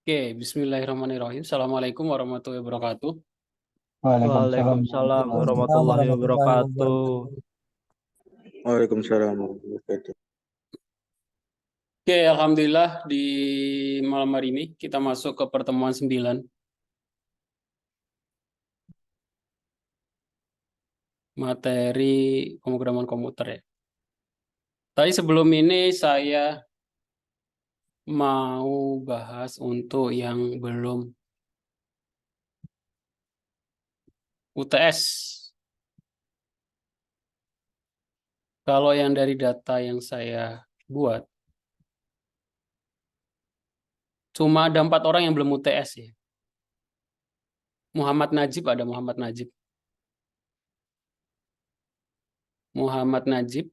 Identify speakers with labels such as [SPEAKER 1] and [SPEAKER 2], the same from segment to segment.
[SPEAKER 1] Oke, bismillahirrahmanirrahim. Assalamualaikum warahmatullahi wabarakatuh.
[SPEAKER 2] Waalaikumsalam
[SPEAKER 3] Waalaikumsalam
[SPEAKER 2] warahmatullahi
[SPEAKER 3] warahmatullahi
[SPEAKER 2] warahmatullahi
[SPEAKER 3] wabarakatuh.
[SPEAKER 2] wabarakatuh.
[SPEAKER 4] Waalaikumsalam warahmatullahi wabarakatuh.
[SPEAKER 1] Oke, alhamdulillah di malam hari ini kita masuk ke pertemuan 9 materi pemrograman komputer ya. Tadi sebelum ini saya mau bahas untuk yang belum UTS. Kalau yang dari data yang saya buat, cuma ada 4 orang yang belum UTS ya. Muhammad Najib ada Muhammad Najib. Muhammad Najib,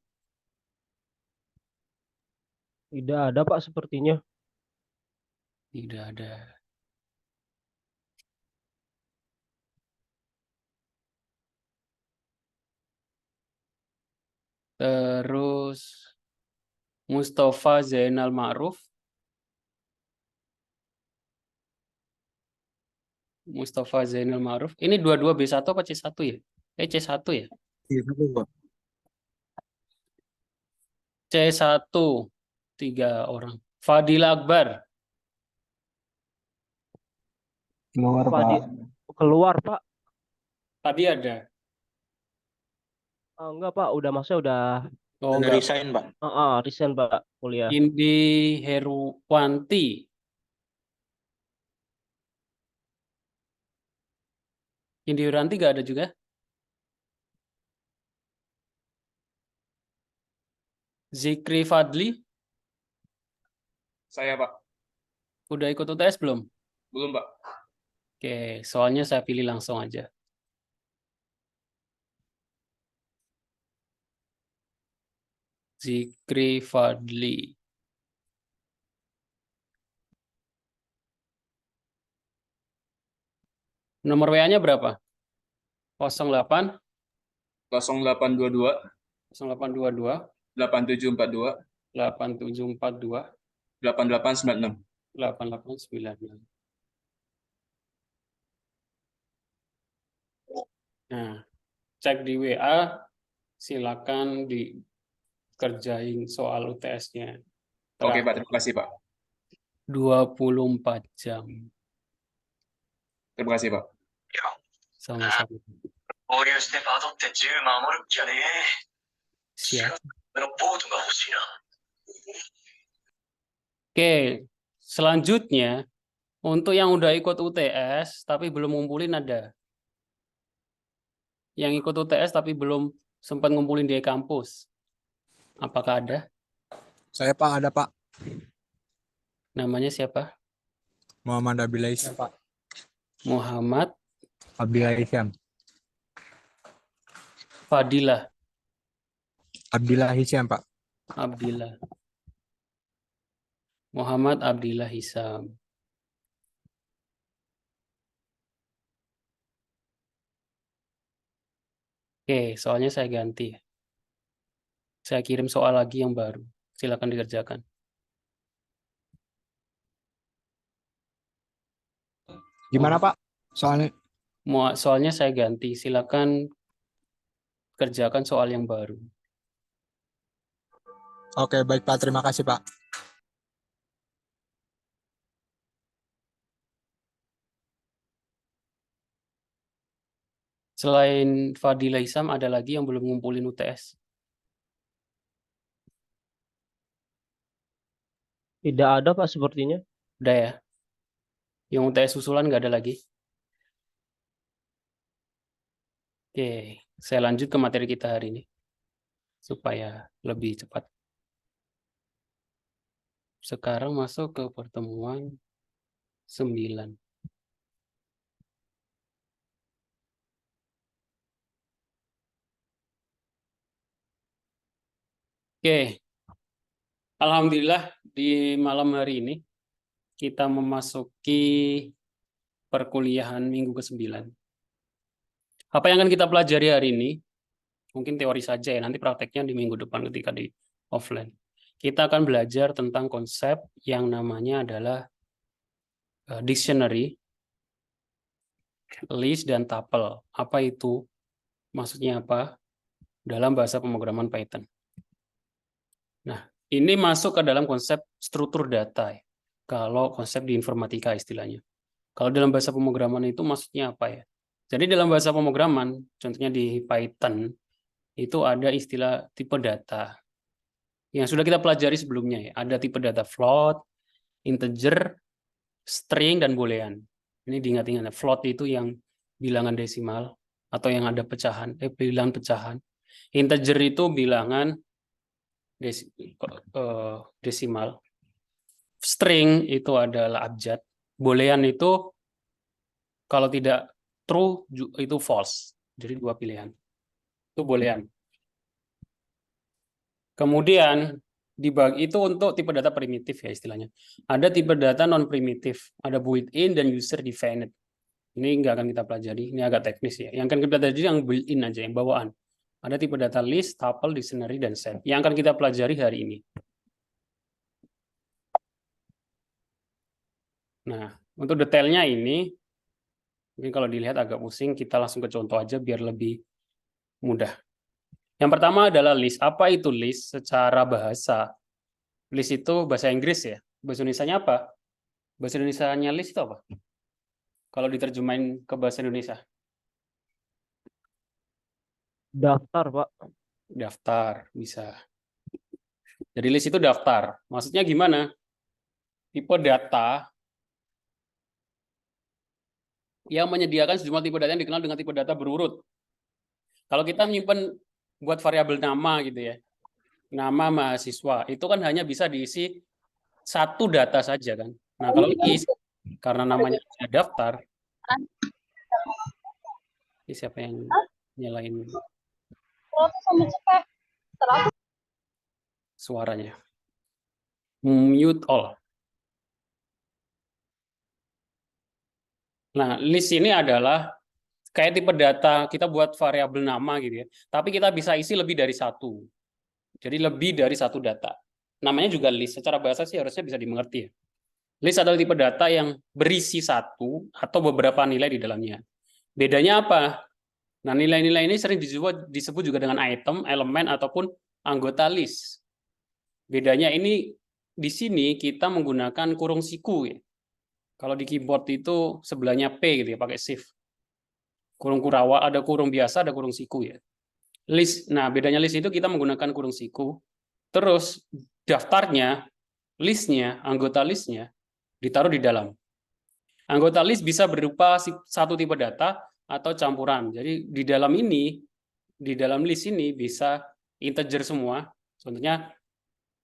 [SPEAKER 3] Tidak ada Pak sepertinya.
[SPEAKER 1] tidak ada. Terus Mustafa Zainal Ma'ruf. Mustafa Zainal Ma'ruf. Ini dua-dua B1 apa C1 ya? C1 ya?
[SPEAKER 4] Iya, Pak.
[SPEAKER 1] C1. 3 orang. Fadil Akbar.
[SPEAKER 2] Keluar
[SPEAKER 3] Pak
[SPEAKER 2] Pak.
[SPEAKER 3] keluar Pak.
[SPEAKER 1] Tadi ada.
[SPEAKER 3] Enggak Pak, udah masnya udah
[SPEAKER 1] Oh
[SPEAKER 4] Ada
[SPEAKER 1] enggak.
[SPEAKER 4] resign, Pak.
[SPEAKER 3] resign Pak kuliah.
[SPEAKER 1] Indi Heruwanti. Indi Heruwanti enggak ada juga. Zikri Fadli.
[SPEAKER 5] Saya, Pak.
[SPEAKER 1] Udah ikut UTS belum?
[SPEAKER 5] Belum, Pak.
[SPEAKER 1] Oke, soalnya saya pilih langsung aja. Zikri Fadli. Nomor WA-nya berapa? 08
[SPEAKER 5] 0822
[SPEAKER 1] 0822
[SPEAKER 5] 8742
[SPEAKER 1] 8742
[SPEAKER 5] 8896.
[SPEAKER 1] 8896. Nah, cek di WA, silakan dikerjain soal UTS-nya.
[SPEAKER 5] Oke, Pak. Terima kasih, Pak.
[SPEAKER 1] 24 jam.
[SPEAKER 5] Terima kasih, Pak.
[SPEAKER 1] Sama-sama. Siap. Oke, selanjutnya untuk yang udah ikut UTS tapi belum ngumpulin ada. Yang ikut UTS tapi belum sempat ngumpulin di kampus. Apakah ada?
[SPEAKER 2] Saya Pak ada Pak.
[SPEAKER 1] Namanya siapa?
[SPEAKER 2] Muhammad Abdillah Isyam Pak.
[SPEAKER 1] Muhammad
[SPEAKER 2] Abdillah Isyam.
[SPEAKER 1] Fadilah
[SPEAKER 2] Abdillah Isyam Pak.
[SPEAKER 1] Abdillah. Muhammad Abdillah Hisam. Oke, soalnya saya ganti. Saya kirim soal lagi yang baru. Silakan dikerjakan.
[SPEAKER 2] Gimana Pak? Soalnya
[SPEAKER 1] Soalnya saya ganti. Silakan kerjakan soal yang baru.
[SPEAKER 2] Oke, baik Pak. Terima kasih Pak.
[SPEAKER 1] Selain Fadilah Hisam, ada lagi yang belum ngumpulin UTS?
[SPEAKER 3] Tidak ada Pak sepertinya.
[SPEAKER 1] Udah ya? Yang UTS susulan nggak ada lagi? Oke, saya lanjut ke materi kita hari ini. Supaya lebih cepat. Sekarang masuk ke pertemuan 9. Oke, alhamdulillah di malam hari ini kita memasuki perkuliahan minggu ke-9. Apa yang akan kita pelajari hari ini? Mungkin teori saja ya, nanti prakteknya di minggu depan ketika di offline. Kita akan belajar tentang konsep yang namanya adalah dictionary, list, dan tuple. Apa itu? Maksudnya apa? Dalam bahasa pemrograman Python. Nah, ini masuk ke dalam konsep struktur data. Ya. Kalau konsep di informatika istilahnya. Kalau dalam bahasa pemrograman itu maksudnya apa ya? Jadi dalam bahasa pemrograman, contohnya di Python, itu ada istilah tipe data. Yang sudah kita pelajari sebelumnya ya. Ada tipe data float, integer, string, dan boolean. Ini diingat-ingat. Float itu yang bilangan desimal atau yang ada pecahan, bilangan pecahan. Integer itu bilangan desimal. String itu adalah abjad. Boolean itu kalau tidak true itu false. Jadi dua pilihan. Itu boolean. Kemudian dibagi itu untuk tipe data primitif ya istilahnya. Ada tipe data non primitif, ada built-in dan user defined. Ini nggak akan kita pelajari, ini agak teknis ya. Yang akan kita pelajari yang built-in aja, yang bawaan. Ada tipe data list, tuple, dictionary, dan set. Yang akan kita pelajari hari ini. Nah, untuk detailnya ini, mungkin kalau dilihat agak pusing, kita langsung ke contoh aja biar lebih mudah. Yang pertama adalah list. Apa itu list secara bahasa? List itu bahasa Inggris ya. Bahasa Indonesianya apa? Bahasa Indonesianya list itu apa? Kalau diterjemahin ke bahasa Indonesia.
[SPEAKER 3] Daftar, Pak.
[SPEAKER 1] Daftar, bisa. Jadi list itu daftar. Maksudnya gimana? Tipe data yang menyediakan sejumlah tipe data yang dikenal dengan tipe data berurut. Kalau kita menyimpan buat variabel nama gitu ya, nama mahasiswa, itu kan hanya bisa diisi satu data saja kan. Nah kalau list, karena namanya daftar, ini siapa yang nyalain suaranya? Mute all. Nah, list ini adalah kayak tipe data kita buat variabel nama gitu ya. Tapi kita bisa isi lebih dari satu. Jadi lebih dari satu data. Namanya juga list. Secara bahasa sih harusnya bisa dimengerti ya. List adalah tipe data yang berisi satu atau beberapa nilai di dalamnya. Bedanya apa? Nah, nilai-nilai ini sering disebut juga dengan item, elemen, ataupun anggota list. Bedanya ini di sini kita menggunakan kurung siku ya. Kalau di keyboard itu sebelahnya P gitu ya, pakai shift. Kurung Kurawa, ada kurung biasa, ada kurung siku ya. List, nah bedanya list itu kita menggunakan kurung siku. Terus daftarnya, listnya, anggota listnya ditaruh di dalam. Anggota list bisa berupa satu tipe data atau campuran. Jadi di dalam ini, di dalam list ini bisa integer semua. Contohnya,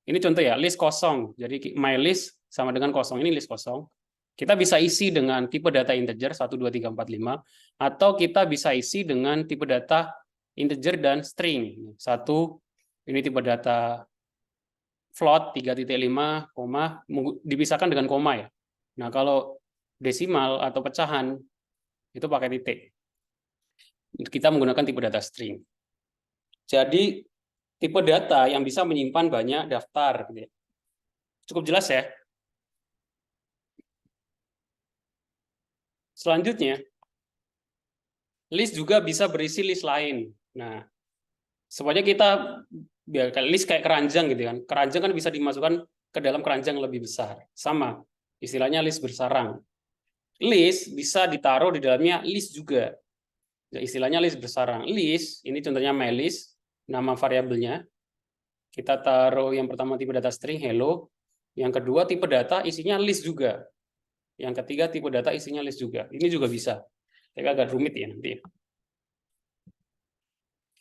[SPEAKER 1] ini contoh ya, list kosong. Jadi my list sama dengan kosong, ini list kosong. Kita bisa isi dengan tipe data integer 1, 2, 3, 4, 5, atau kita bisa isi dengan tipe data integer dan string. Satu, ini tipe data float 3.5, dipisahkan dengan koma ya. Nah, kalau desimal atau pecahan, itu pakai titik. Kita menggunakan tipe data string. Jadi, tipe data yang bisa menyimpan banyak daftar. Cukup jelas ya? Selanjutnya, list juga bisa berisi list lain. Nah, semuanya kita biarkan list kayak keranjang gitu kan. Keranjang kan bisa dimasukkan ke dalam keranjang lebih besar. Sama, istilahnya list bersarang. List bisa ditaruh di dalamnya list juga. Istilahnya list bersarang. List, ini contohnya my list, nama variabelnya. Kita taruh yang pertama tipe data string hello. Yang kedua tipe data isinya list juga. Yang ketiga tipe data isinya list juga. Ini juga bisa. Tapi agak rumit ya nanti.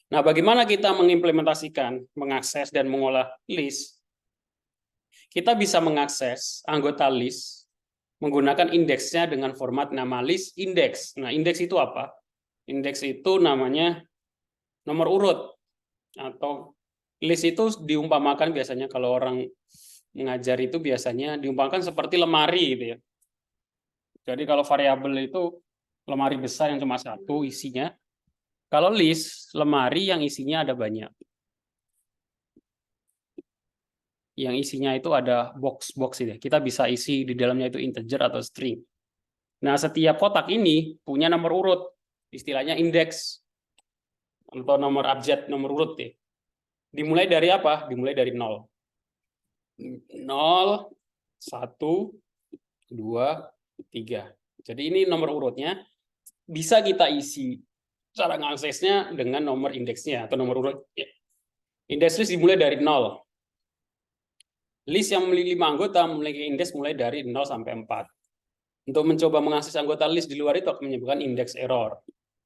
[SPEAKER 1] Nah, bagaimana kita mengimplementasikan, mengakses dan mengolah list? Kita bisa mengakses anggota list menggunakan indeksnya dengan format nama list index. Nah, indeks itu apa? Indeks itu namanya nomor urut. Atau list itu diumpamakan biasanya kalau orang mengajar itu biasanya diumpamakan seperti lemari gitu ya. Jadi kalau variabel itu lemari besar yang cuma satu isinya. Kalau list, lemari yang isinya ada banyak. Yang isinya itu ada box-box itu. Kita bisa isi di dalamnya itu integer atau string. Nah, setiap kotak ini punya nomor urut, istilahnya indeks atau nomor abjad, nomor urut ya. Dimulai dari apa? Dimulai dari 0. 0, 1, 2, 3. Jadi ini nomor urutnya. Bisa kita isi cara ngaksesnya dengan nomor indeksnya atau nomor urut. Indeks list dimulai dari 0. List yang memiliki 5 anggota memiliki indeks mulai dari 0 sampai 4. Untuk mencoba mengakses anggota list di luar itu akan menyebabkan indeks error.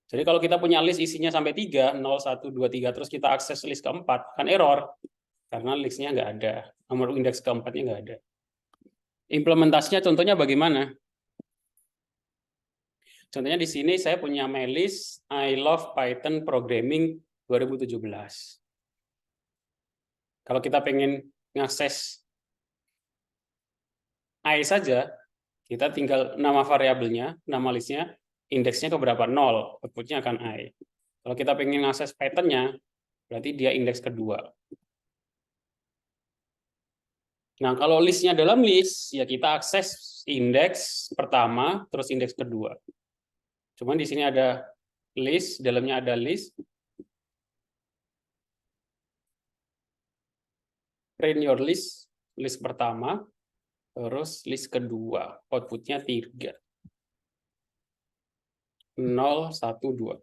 [SPEAKER 1] Jadi kalau kita punya list isinya sampai 3, 0, 1, 2, 3, terus kita akses list keempat, kan error. Karena listnya nggak ada. Nomor indeks keempatnya nggak ada. Implementasinya contohnya bagaimana? Contohnya di sini saya punya MyList I Love Python Programming 2017. Kalau kita pengen ngakses I saja, kita tinggal nama variabelnya, nama listnya, indeksnya ke berapa? 0, outputnya akan I. Kalau kita pengen ngakses Python-nya, berarti dia indeks kedua. Nah, kalau listnya dalam list, ya kita akses indeks pertama, terus indeks kedua. Cuman di sini ada list, dalamnya ada list. Print your list, list pertama, terus list kedua, outputnya 3. 0, 1, 2.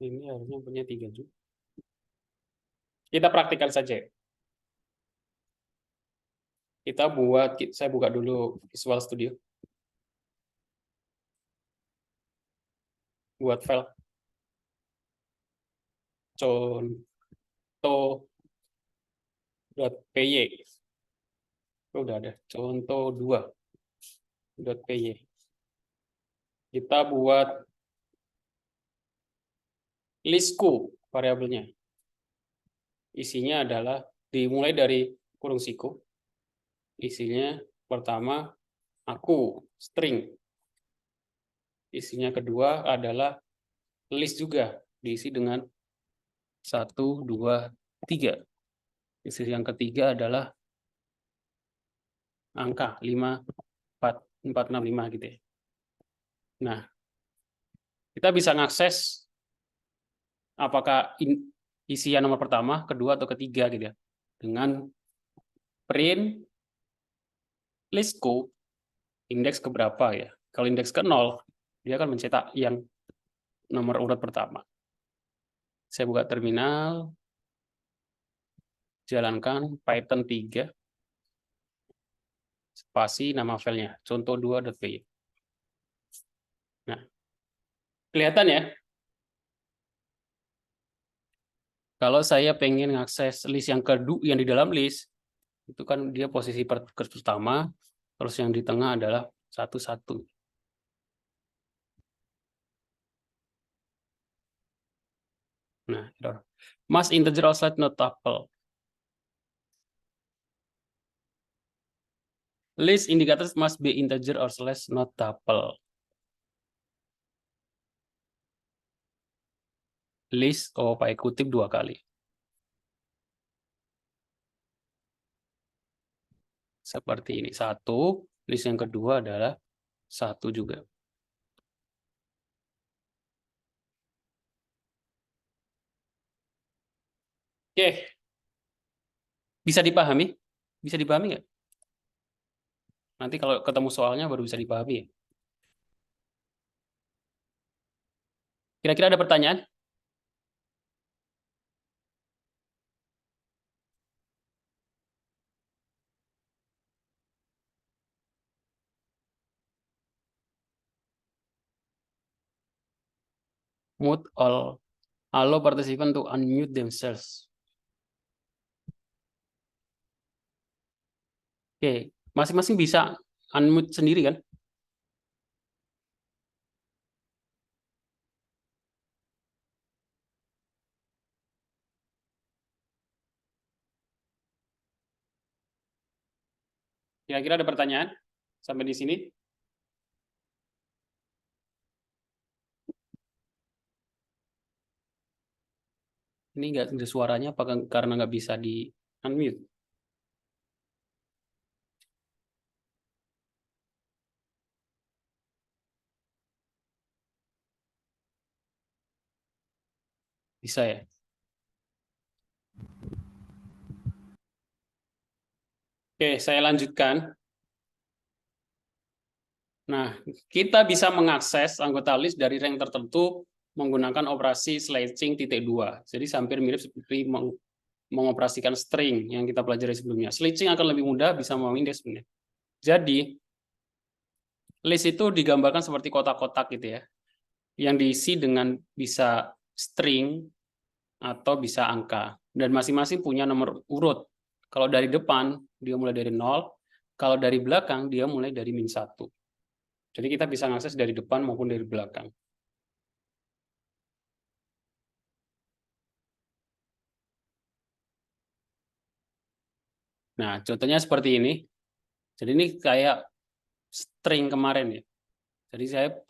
[SPEAKER 1] Ini harusnya punya 3 juga. Kita praktikkan saja. Saya buka dulu Visual Studio. Buat file contoh.py. Udah ada. Contoh2.py. Kita buat listku variabelnya. Isinya adalah dimulai dari kurung siku. Isinya pertama aku, string. Isinya kedua adalah list juga, diisi dengan 1, 2, 3. Isi yang ketiga adalah angka 5, 4, 4, 6, 5 gitu ya. Nah, kita bisa ngakses apakah isian nomor pertama, kedua, atau ketiga gitu ya. Dengan print listku indeks keberapa ya. Kalau indeks ke 0, dia akan mencetak yang nomor urut pertama. Saya buka terminal, jalankan Python 3, spasi nama filenya, contoh2.py. Nah, kelihatan ya? Kalau saya pengen ngakses list yang kedua yang di dalam list, itu kan dia posisi pertama, terus yang di tengah adalah 1, 1. Nah, error. Must integer or slide not tuple. List indicators must be integer or slash not tuple. List, pakai kutip 2 kali. Seperti ini. 1, list yang kedua adalah 1 juga. Oke. Bisa dipahami? Bisa dipahami nggak? Nanti kalau ketemu soalnya baru bisa dipahami ya. Kira-kira ada pertanyaan? Mute all. Allow participant to unmute themselves. Oke, masing-masing bisa unmute sendiri kan? Kira-kira ada pertanyaan sampai di sini? Ini nggak ada suaranya apa karena nggak bisa di unmute? Bisa ya? Oke, saya lanjutkan. Nah, kita bisa mengakses anggota list dari rank tertentu menggunakan operasi sledging titik 2. Jadi hampir mirip seperti mengoperasikan string yang kita pelajari sebelumnya. Sledging akan lebih mudah, bisa memindai sebenarnya. Jadi, list itu digambarkan seperti kotak-kotak gitu ya, yang diisi dengan bisa string atau bisa angka. Dan masing-masing punya nomor urut. Kalau dari depan, dia mulai dari 0. Kalau dari belakang, dia mulai dari -1. Jadi kita bisa mengakses dari depan maupun dari belakang. Nah, contohnya seperti ini. Jadi ini kayak string kemarin ya. Jadi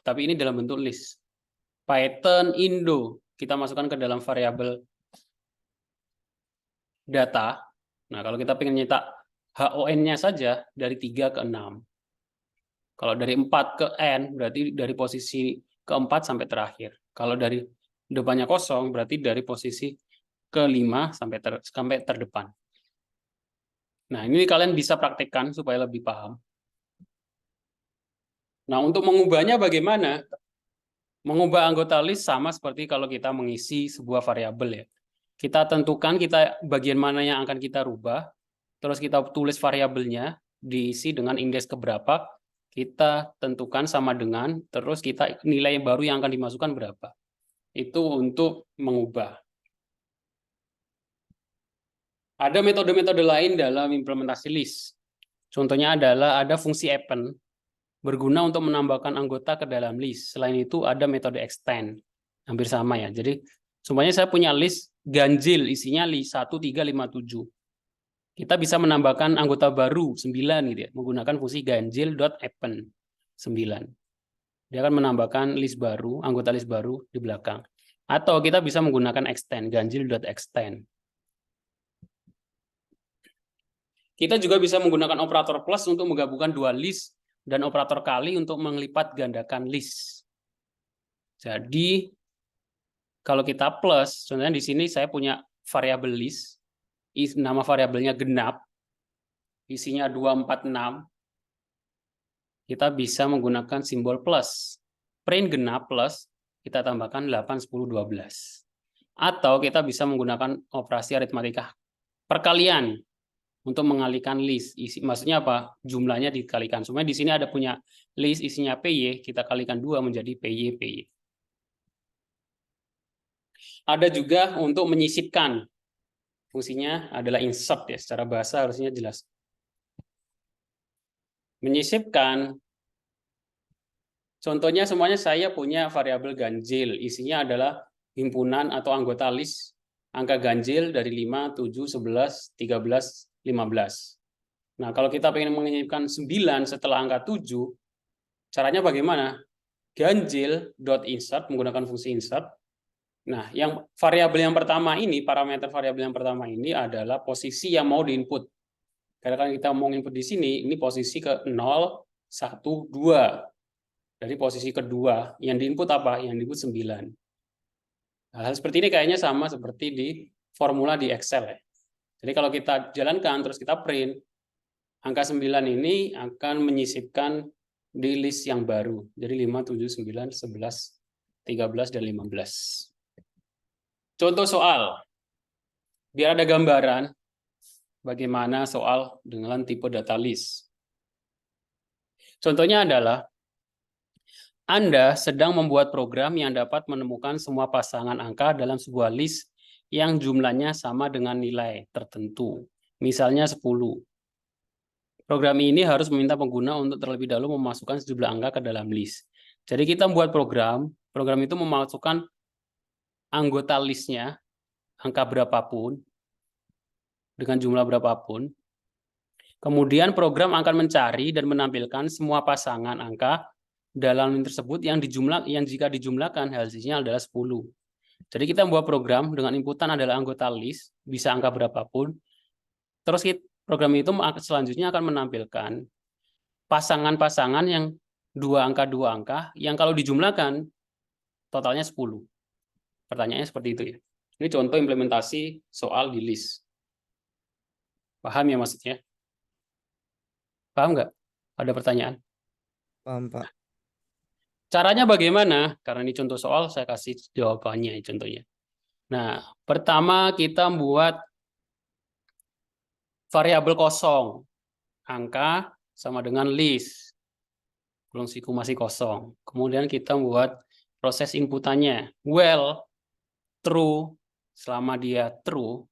[SPEAKER 1] tapi ini dalam bentuk list. Python Indo, kita masukkan ke dalam variabel data. Nah, kalau kita ingin nyetak HON-nya saja dari 3 ke 6. Kalau dari 4 ke N, berarti dari posisi keempat sampai terakhir. Kalau dari depannya kosong, berarti dari posisi ke-5 sampai terdepan. Nah, ini kalian bisa praktekkan supaya lebih paham. Nah, untuk mengubahnya bagaimana? Mengubah anggota list sama seperti kalau kita mengisi sebuah variabel ya. Kita tentukan bagian mana yang akan kita rubah, terus kita tulis variabelnya, diisi dengan indeks keberapa, kita tentukan sama dengan, terus kita nilai baru yang akan dimasukkan berapa. Itu untuk mengubah. Ada metode-metode lain dalam implementasi list. Contohnya adalah ada fungsi append, berguna untuk menambahkan anggota ke dalam list. Selain itu ada metode extend, hampir sama ya. Jadi semuanya saya punya list ganjil, isinya list 1, 3, 5, 7. Kita bisa menambahkan anggota baru 9 gitu ya, menggunakan fungsi ganjil.append 9. Dia akan menambahkan list baru, anggota list baru di belakang. Atau kita bisa menggunakan extend, ganjil.extend. Kita juga bisa menggunakan operator plus untuk menggabungkan dua list dan operator kali untuk melipat gandakan list. Jadi kalau kita plus, contohnya di sini saya punya variabel list, nama variabelnya genap, isinya 246. Kita bisa menggunakan simbol plus. Print genap plus, kita tambahkan 8, 10, 12. Atau kita bisa menggunakan operasi aritmatika perkalian untuk mengalihkan list. Maksudnya apa? Jumlahnya dikalikan. Sebenarnya di sini ada punya list isinya PY, kita kalikan 2 menjadi PY. Ada juga untuk menyisipkan. Fungsinya adalah insert ya, secara bahasa harusnya jelas. Menyisipkan, contohnya semuanya saya punya variabel ganjil, isinya adalah himpunan atau anggota list angka ganjil dari 5, 7, 11, 13, 15. Nah, kalau kita ingin menyisipkan 9 setelah angka 7, caranya bagaimana? Ganjil.insert menggunakan fungsi insert. Nah, yang variabel yang pertama ini, parameter variabel yang pertama ini adalah posisi yang mau diinput. Karena kan kita mau input di sini, ini posisi ke 0, 1, 2. Dari posisi kedua, yang diinput apa? Yang diinput 9. Hal seperti ini kayaknya sama seperti di formula di Excel ya. Jadi kalau kita jalankan, terus kita print, angka 9 ini akan menyisipkan di list yang baru. Jadi 5, 7, 9, 11, 13, dan 15. Contoh soal. Biar ada gambaran bagaimana soal dengan tipe data list. Contohnya adalah Anda sedang membuat program yang dapat menemukan semua pasangan angka dalam sebuah list yang jumlahnya sama dengan nilai tertentu. Misalnya 10. Program ini harus meminta pengguna untuk terlebih dahulu memasukkan sejumlah angka ke dalam list. Jadi kita membuat program itu memasukkan anggota listnya, angka berapapun, dengan jumlah berapapun. Kemudian program akan mencari dan menampilkan semua pasangan angka dalam list tersebut yang jika dijumlahkan hasilnya adalah 10. Jadi kita membuat program dengan inputan adalah anggota list, bisa angka berapapun. Terus program itu selanjutnya akan menampilkan pasangan-pasangan yang dua angka, yang kalau dijumlahkan totalnya 10. Pertanyaannya seperti itu ya. Ini contoh implementasi soal di list. Paham ya maksudnya? Paham nggak? Ada pertanyaan?
[SPEAKER 3] Paham, Pak.
[SPEAKER 1] Caranya bagaimana? Karena ini contoh soal, saya kasih jawabannya contohnya. Nah, pertama kita buat variabel kosong. Angka sama dengan list. Belum siku masih kosong. Kemudian kita buat proses inputannya. Well, true. Selama dia true,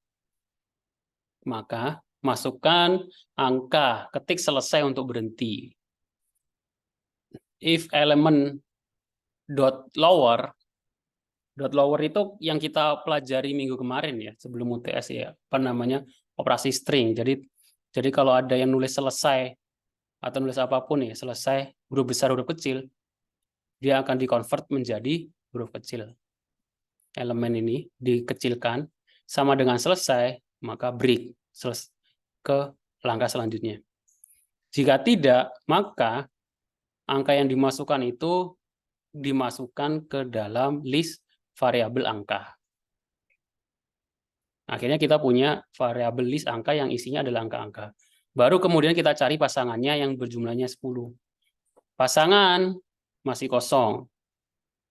[SPEAKER 1] maka masukkan angka, ketik selesai untuk berhenti. If element dot lower itu yang kita pelajari minggu kemarin ya, sebelum UTS ya, apa namanya, operasi string. Jadi kalau ada yang nulis selesai atau nulis apapun ya, selesai huruf besar huruf kecil, dia akan dikonvert menjadi huruf kecil. Elemen ini dikecilkan sama dengan selesai, maka break ke langkah selanjutnya. Jika tidak, maka angka yang dimasukkan itu dimasukkan ke dalam list variabel angka. Akhirnya kita punya variabel list angka yang isinya adalah angka-angka. Baru kemudian kita cari pasangannya yang berjumlahnya 10. Pasangan masih kosong.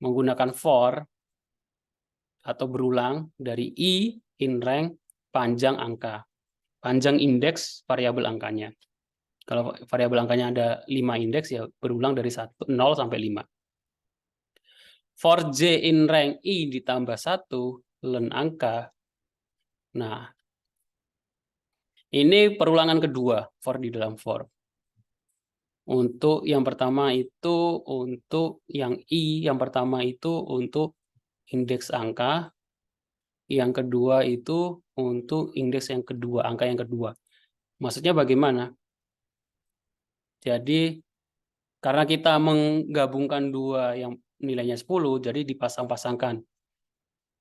[SPEAKER 1] Menggunakan for atau berulang dari i in rank panjang angka. Panjang indeks variabel angkanya. Kalau variabel angkanya ada 5 indeks ya berulang dari 0 sampai 5. For j in rank i ditambah 1 len angka. Nah, ini perulangan kedua for di dalam for. Untuk yang pertama itu untuk yang i, yang pertama itu untuk indeks angka, yang kedua itu untuk indeks yang kedua, angka yang kedua. Maksudnya bagaimana? Jadi karena kita menggabungkan dua yang nilainya 10, jadi dipasang-pasangkan.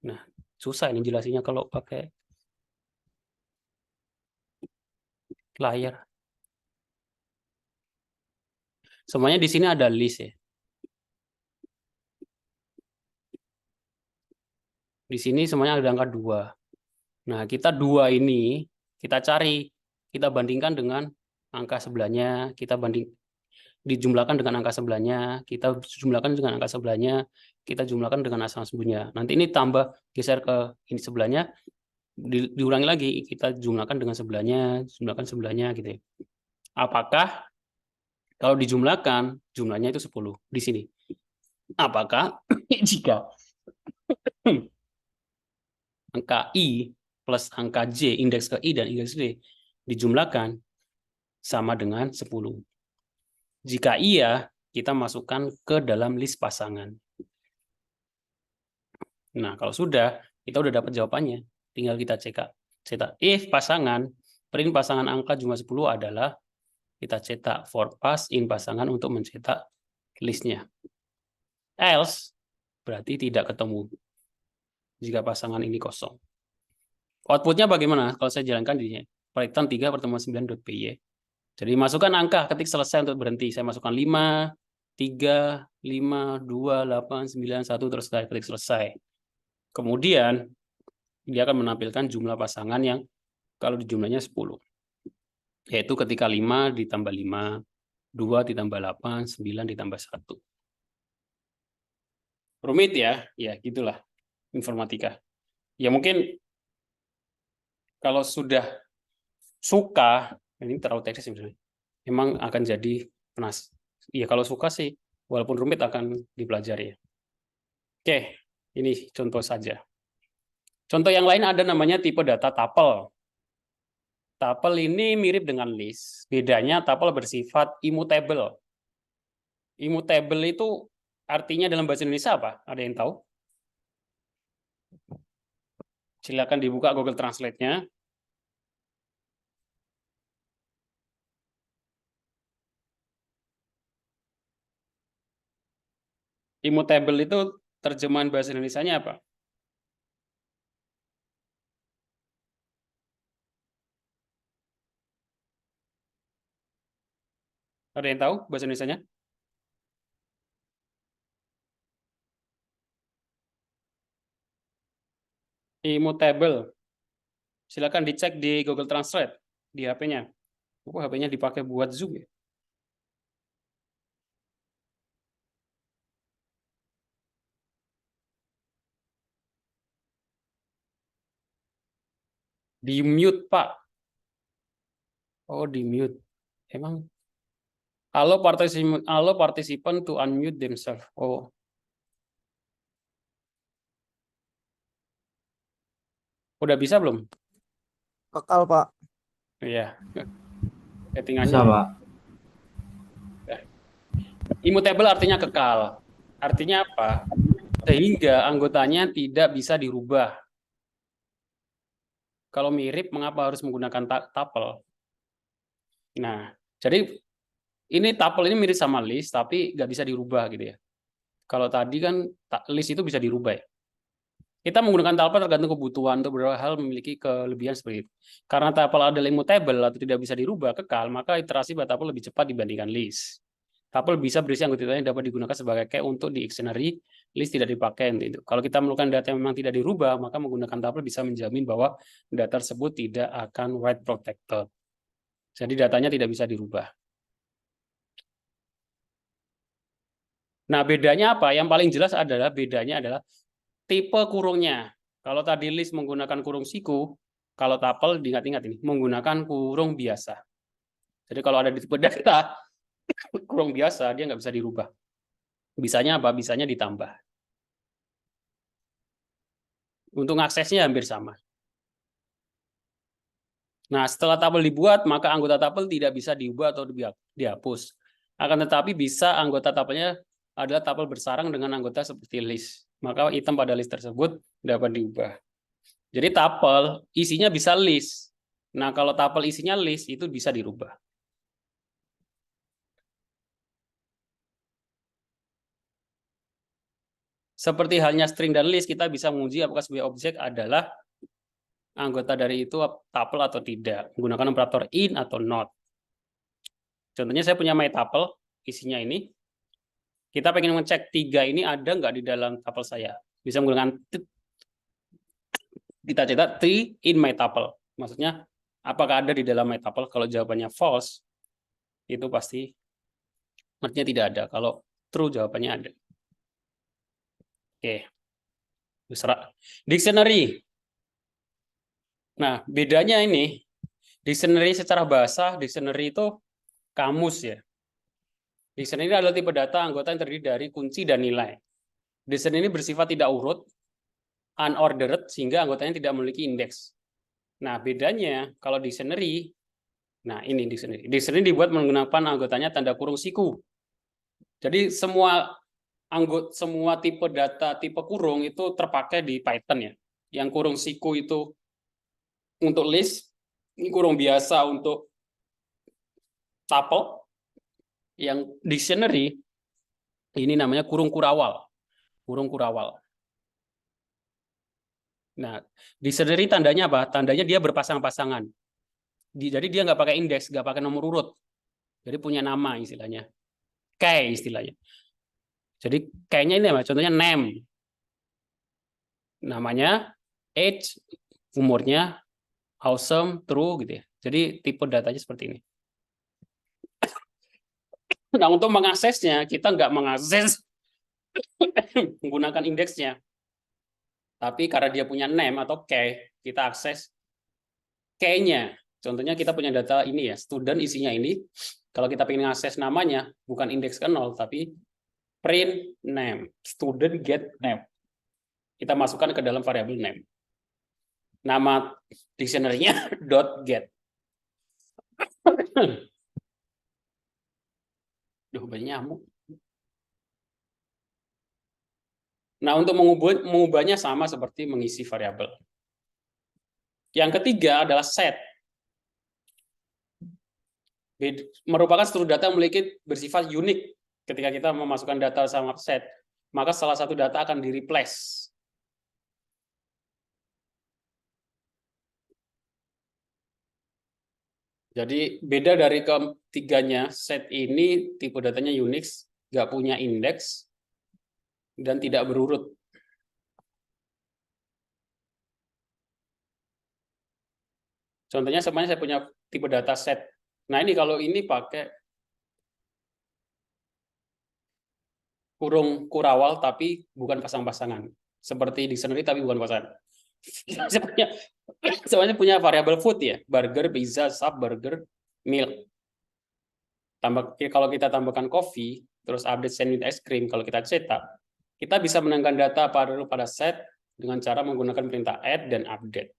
[SPEAKER 1] Nah, susah ini jelasinnya kalau pakai layar. Semuanya di sini ada list ya. Di sini semuanya ada angka 2. Nah, kita 2 ini kita cari, kita bandingkan dengan angka sebelahnya, kita dijumlahkan dengan angka sebelahnya, kita jumlahkan dengan angka sebelahnya, kita jumlahkan dengan angka sebelahnya. Nanti ini tambah geser ke ini sebelahnya, diulangi lagi, kita jumlahkan dengan sebelahnya, jumlahkan sebelahnya gitu ya. Apakah kalau dijumlahkan jumlahnya itu 10 di sini? Apakah jika angka i plus angka j, indeks ke i dan indeks d dijumlahkan sama dengan 10? Jika iya, kita masukkan ke dalam list pasangan. Nah, kalau sudah, kita udah dapat jawabannya. Tinggal kita cetak. If pasangan, print pasangan angka jumlah 10 adalah, kita cetak for pass in pasangan untuk mencetak listnya. Else, berarti tidak ketemu. Jika pasangan ini kosong. Outputnya bagaimana? Kalau saya jalankan di Python 3 pertemuan 9.py. Jadi masukkan angka, ketik selesai untuk berhenti. Saya masukkan 5, 3, 5, 2, 8, 9, 1, terus saya ketik selesai. Kemudian, dia akan menampilkan jumlah pasangan yang kalau dijumlahnya 10. Yaitu ketika 5 ditambah 5, 2 ditambah 8, 9 ditambah 1. Rumit ya? Ya, gitulah informatika. Ya mungkin kalau sudah suka, ini terlalu teknis sebenarnya. Memang akan jadi penas. Ya kalau suka sih, walaupun rumit akan dipelajari. Oke, ini contoh saja. Contoh yang lain ada namanya tipe data tuple. Tuple ini mirip dengan list. Bedanya tuple bersifat immutable. Immutable itu artinya dalam bahasa Indonesia apa? Ada yang tahu? Silakan dibuka Google Translate-nya. Immutable itu terjemahan bahasa Indonesianya apa? Ada yang tahu bahasa Indonesianya? Immutable. Silakan dicek di Google Translate di HP-nya. Oh, HP-nya dipakai buat Zoom ya. Di mute, Pak. Oh, di mute. Emang allow participant to unmute themselves. Oh. Udah bisa belum?
[SPEAKER 3] Kekal, Pak.
[SPEAKER 1] Iya. Setting
[SPEAKER 3] Bisa,
[SPEAKER 1] aja.
[SPEAKER 3] Pak.
[SPEAKER 1] Immutable artinya kekal. Artinya apa? Sehingga anggotanya tidak bisa dirubah. Kalau mirip, mengapa harus menggunakan tuple? Nah, jadi ini tuple ini mirip sama list, tapi nggak bisa dirubah gitu ya. Kalau tadi kan list itu bisa dirubah ya. Kita menggunakan tuple tergantung kebutuhan untuk beberapa hal memiliki kelebihan seperti itu. Karena tuple adalah immutable atau tidak bisa dirubah, kekal, maka iterasi pada tuple lebih cepat dibandingkan list. Tuple bisa berisi anggota data yang dapat digunakan sebagai key untuk di dictionary, list tidak dipakai. Itu. Kalau kita memerlukan data yang memang tidak dirubah, maka menggunakan tuple bisa menjamin bahwa data tersebut tidak akan write protected. Jadi datanya tidak bisa dirubah. Nah, bedanya apa? Yang paling jelas adalah bedanya adalah tipe kurungnya. Kalau tadi list menggunakan kurung siku, kalau tuple diingat-ingat ini menggunakan kurung biasa. Jadi kalau ada di tipe data kurung biasa, dia nggak bisa dirubah. Bisanya apa? Bisanya ditambah. Untuk aksesnya hampir sama. Nah, setelah tuple dibuat, maka anggota tuple tidak bisa diubah atau dihapus. Akan tetapi bisa anggota tuple-nya adalah tuple bersarang dengan anggota seperti list. Maka item pada list tersebut dapat diubah. Jadi tuple isinya bisa list. Nah, kalau tuple isinya list, itu bisa dirubah. Seperti halnya string dan list, kita bisa menguji apakah sebuah objek adalah anggota dari itu tuple atau tidak, menggunakan operator in atau not. Contohnya saya punya my tuple, isinya ini. Kita pengen ngecek 3 ini ada nggak di dalam tuple saya. Bisa menggunakan kita cetak 3 in my tuple. Maksudnya, apakah ada di dalam my tuple? Kalau jawabannya false, itu pasti artinya tidak ada. Kalau true, jawabannya ada. Oke. Dictionary. Nah, bedanya ini, dictionary secara bahasa, dictionary itu kamus ya. Dictionary adalah tipe data anggota yang terdiri dari kunci dan nilai. Dictionary ini bersifat tidak urut, unordered, sehingga anggotanya tidak memiliki indeks. Nah, bedanya kalau dictionary, nah ini dictionary. Dictionary dibuat menggunakan anggotanya tanda kurung siku. Jadi semua tipe data tipe kurung itu terpakai di Python ya. Yang kurung siku itu untuk list, ini kurung biasa untuk tuple. Yang dictionary ini namanya kurung kurawal. Kurung kurawal. Nah, dictionary tandanya apa? Tandanya dia berpasang-pasangan. Jadi dia nggak pakai indeks, nggak pakai nomor urut. Jadi punya nama istilahnya. Key istilahnya. Jadi kayaknya ini apa? Contohnya name. Namanya, age, umurnya, awesome, true gitu ya. Jadi tipe datanya seperti ini. Nah, untuk mengaksesnya, kita nggak mengakses menggunakan indeksnya. Tapi karena dia punya name atau key, kita akses key-nya. Contohnya kita punya data ini ya, student isinya ini. Kalau kita ingin akses namanya, bukan indeks ke 0, tapi print name. Student get name. Kita masukkan ke dalam variabel name. Nama dictionary-nya .get. Duh, banyak nyamuk. Nah, untuk mengubahnya sama seperti mengisi variabel. Yang ketiga adalah set. Merupakan struktur data yang memiliki bersifat unik. Ketika kita memasukkan data sama set, maka salah satu data akan di-replace. Jadi beda dari ketiganya, set ini tipe datanya Unix, nggak punya indeks, dan tidak berurut. Contohnya semuanya saya punya tipe data set. Nah ini kalau ini pakai kurung kurawal tapi bukan pasang-pasangan. Seperti dictionary tapi bukan pasangan. Semuanya punya variabel food ya, burger, pizza, sub, burger, milk. Kalau kita tambahkan coffee, terus update sandwich ice cream, kalau kita cetak, kita bisa menambahkan data pada set dengan cara menggunakan perintah add dan update.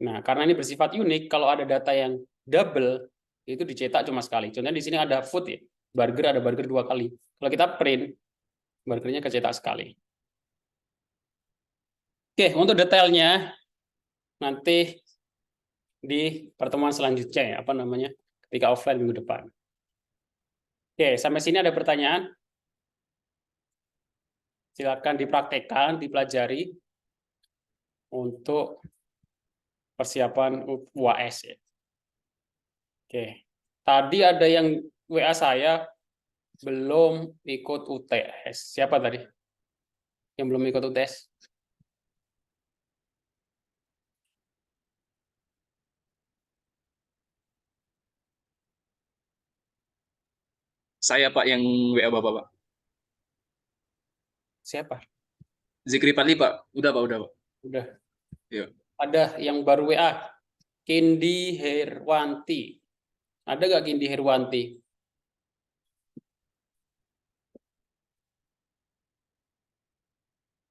[SPEAKER 1] Nah, karena ini bersifat unik, kalau ada data yang double, itu dicetak cuma sekali. Contohnya di sini ada food ya, burger ada burger 2 kali. Kalau kita print, burgernya kecetak sekali. Oke, untuk detailnya nanti di pertemuan selanjutnya ya, ketika offline minggu depan. Oke, sampai sini ada pertanyaan? Silakan dipraktekkan, dipelajari untuk persiapan UAS ya. Oke. Tadi ada yang WA saya belum ikut UTS. Siapa tadi? Yang belum ikut UTS?
[SPEAKER 5] Saya Pak yang WA Bapak Pak.
[SPEAKER 1] Siapa?
[SPEAKER 5] Zikri Padli Pak. Udah Pak, udah Pak.
[SPEAKER 1] Udah.
[SPEAKER 5] Iya.
[SPEAKER 1] Ada yang baru WA. Kindi Herwanti. Ada nggak Kindi Herwanti?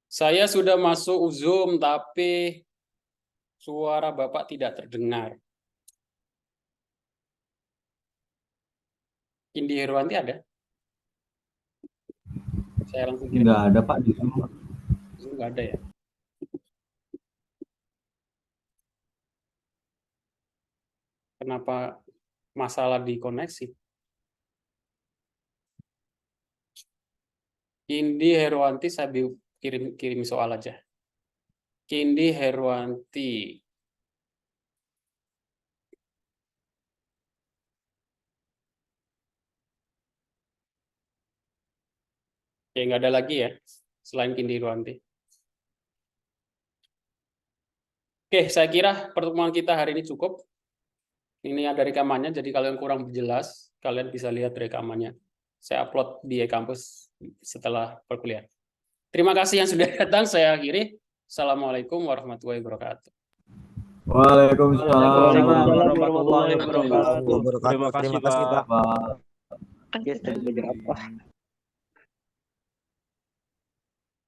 [SPEAKER 1] Saya sudah masuk Zoom, tapi suara Bapak tidak terdengar. Kindi Herwanti ada? Saya langsung kirim.
[SPEAKER 2] Nggak ada Pak di Zoom.
[SPEAKER 1] Zoom nggak ada ya? Kenapa masalah di koneksi? Kindi Herwanti saya kirim soal aja. Kindi Herwanti. Oke, nggak ada lagi ya selain Kindi Herwanti. Oke, saya kira pertemuan kita hari ini cukup. Ini ada rekamannya, jadi kalau yang kurang jelas, kalian bisa lihat rekamannya. Saya upload di e-kampus setelah perkuliahan. Terima kasih yang sudah datang, saya akhiri. Assalamualaikum warahmatullahi wabarakatuh.
[SPEAKER 2] Waalaikumsalam.
[SPEAKER 3] Warahmatullahi wabarakatuh.
[SPEAKER 6] Terima kasih,
[SPEAKER 3] Terima kasih, Pak.
[SPEAKER 6] Pak.
[SPEAKER 3] Oke, tadi belajar apa?